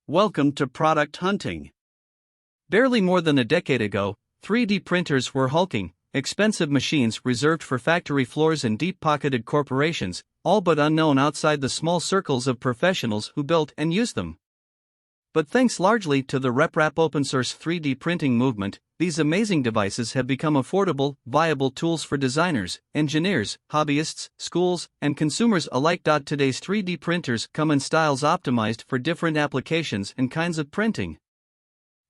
Welcome to Product Hunting. Barely more than a decade ago, 3D printers were hulking, expensive machines reserved for factory floors and deep-pocketed corporations, all but unknown outside the small circles of professionals who built and used them. But thanks largely to the RepRap open-source 3D printing movement, these amazing devices have become affordable, viable tools for designers, engineers, hobbyists, schools, and consumers alike. Today's 3D printers come in styles optimized for different applications and kinds of printing.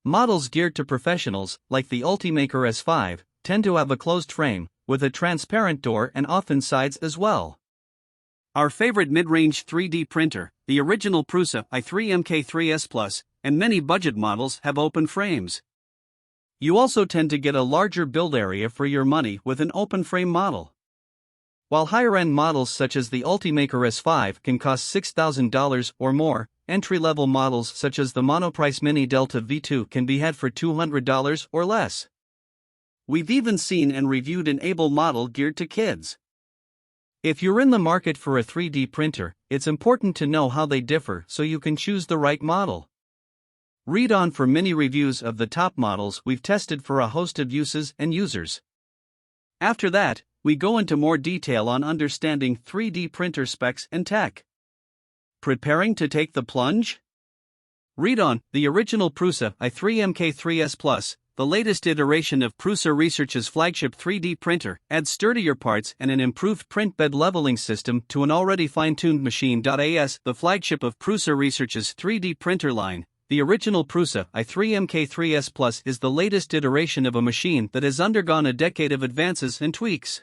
Models geared to professionals, like the Ultimaker S5, tend to have a closed frame, with a transparent door and often sides as well. Our favorite mid-range 3D printer, the original Prusa i3 MK3S Plus, and many budget models have open frames. You also tend to get a larger build area for your money with an open frame model. While higher-end models such as the Ultimaker S5 can cost $6,000 or more, entry-level models such as the Monoprice Mini Delta V2 can be had for $200 or less. We've even seen and reviewed an Able model geared to kids. If you're in the market for a 3D printer, it's important to know how they differ so you can choose the right model. Read on for mini reviews of the top models we've tested for a host of uses and users. After that, we go into more detail on understanding 3D printer specs and tech. Preparing to take the plunge? Read on. The original Prusa i3 MK3S Plus, the latest iteration of Prusa Research's flagship 3D printer, adds sturdier parts and an improved print bed leveling system to an already fine-tuned machine. As the flagship of Prusa Research's 3D printer line, the original Prusa i3 MK3S Plus is the latest iteration of a machine that has undergone a decade of advances and tweaks.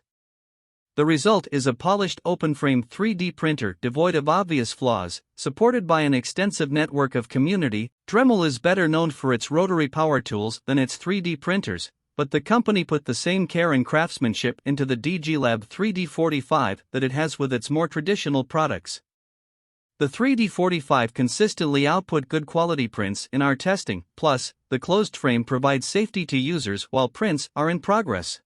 The result is a polished open-frame 3D printer devoid of obvious flaws, supported by an extensive network of community. Dremel is better known for its rotary power tools than its 3D printers, but the company put the same care and craftsmanship into the DG Lab 3D45 that it has with its more traditional products. The 3D45 consistently output good quality prints in our testing, plus, the closed frame provides safety to users while prints are in progress.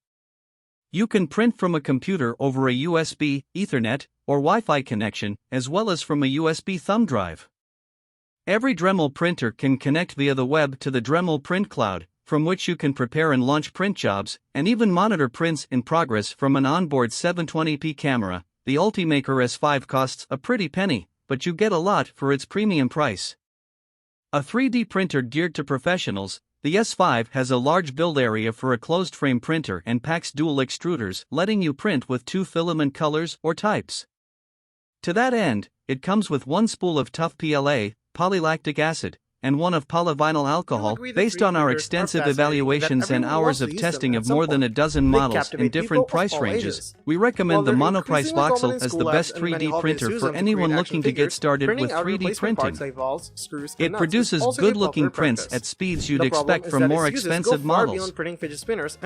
You can print from a computer over a USB, Ethernet, or Wi-Fi connection, as well as from a USB thumb drive. Every Dremel printer can connect via the web to the Dremel Print Cloud, from which you can prepare and launch print jobs, and even monitor prints in progress from an onboard 720p camera. The Ultimaker S5 costs a pretty penny, but you get a lot for its premium price. A 3D printer geared to professionals, the S5 has a large build area for a closed-frame printer and packs dual extruders, letting you print with 2 filament colors or types. To that end, it comes with 1 spool of tough PLA, polylactic acid, and 1 of polyvinyl alcohol. Based on our extensive evaluations and hours of testing of more than a dozen models in different price ranges, we recommend the Monoprice Voxel as the best 3D printer for anyone looking to get started with 3D printing. It produces good-looking prints at speeds you'd expect from more expensive models.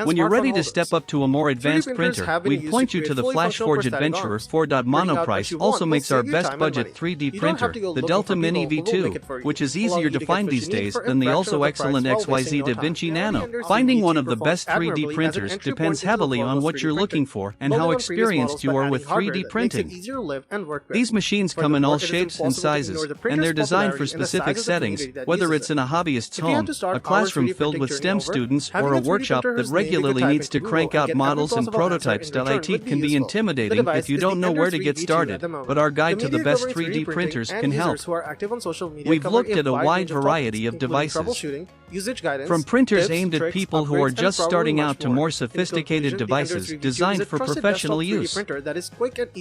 When you're ready to step up to a more advanced printer, we'd point you to the FlashForge Adventurer 4. Monoprice also makes our best budget 3D printer, the Delta Mini V2, which is easier to find these days than the also excellent XYZ DaVinci Nano. Finding one of the best 3D printers depends heavily on what you're looking for and how experienced you are with 3D printing. These machines come in all shapes and sizes, and they're designed for specific settings, whether it's in a hobbyist's home, a classroom filled with STEM students, or a workshop that regularly needs to crank out models and prototypes. It can be intimidating if you don't know where to get started, but our guide to the best 3D printers can help. We've looked at a wide variety of devices, from printers aimed at people who are just starting out to more sophisticated devices designed for professional use.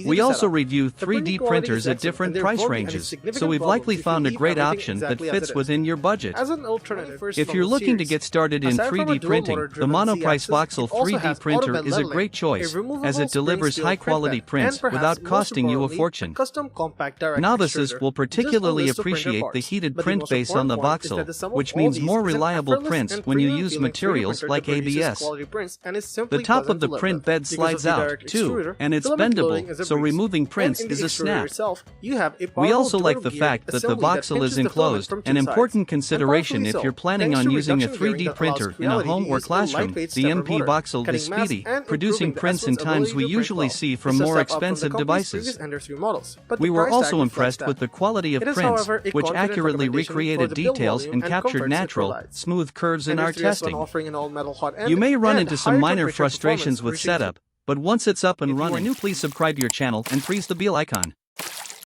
We also review 3D printers at different price ranges, so we've likely found a great option that fits within your budget. If you're looking to get started in 3D printing, the Monoprice Voxel 3D printer is a great choice, as it delivers high-quality prints without costing you a fortune. Novices will particularly appreciate the heated print base on the Voxel, which means more reliable reliable prints when you use materials like ABS. The top of the print bed slides out, too, and it's bendable, so removing prints is a snap. We also like the fact that the voxel is enclosed, an important consideration if you're planning on using a 3D printer in a home or classroom. The MP voxel is speedy, producing prints in times we usually see from more expensive devices. We were also impressed with the quality of prints, which accurately recreated details and captured natural, smooth curves in our testing. You may run into some minor frustrations with setup, but once it's up and running, please subscribe to your channel and freeze the bell icon.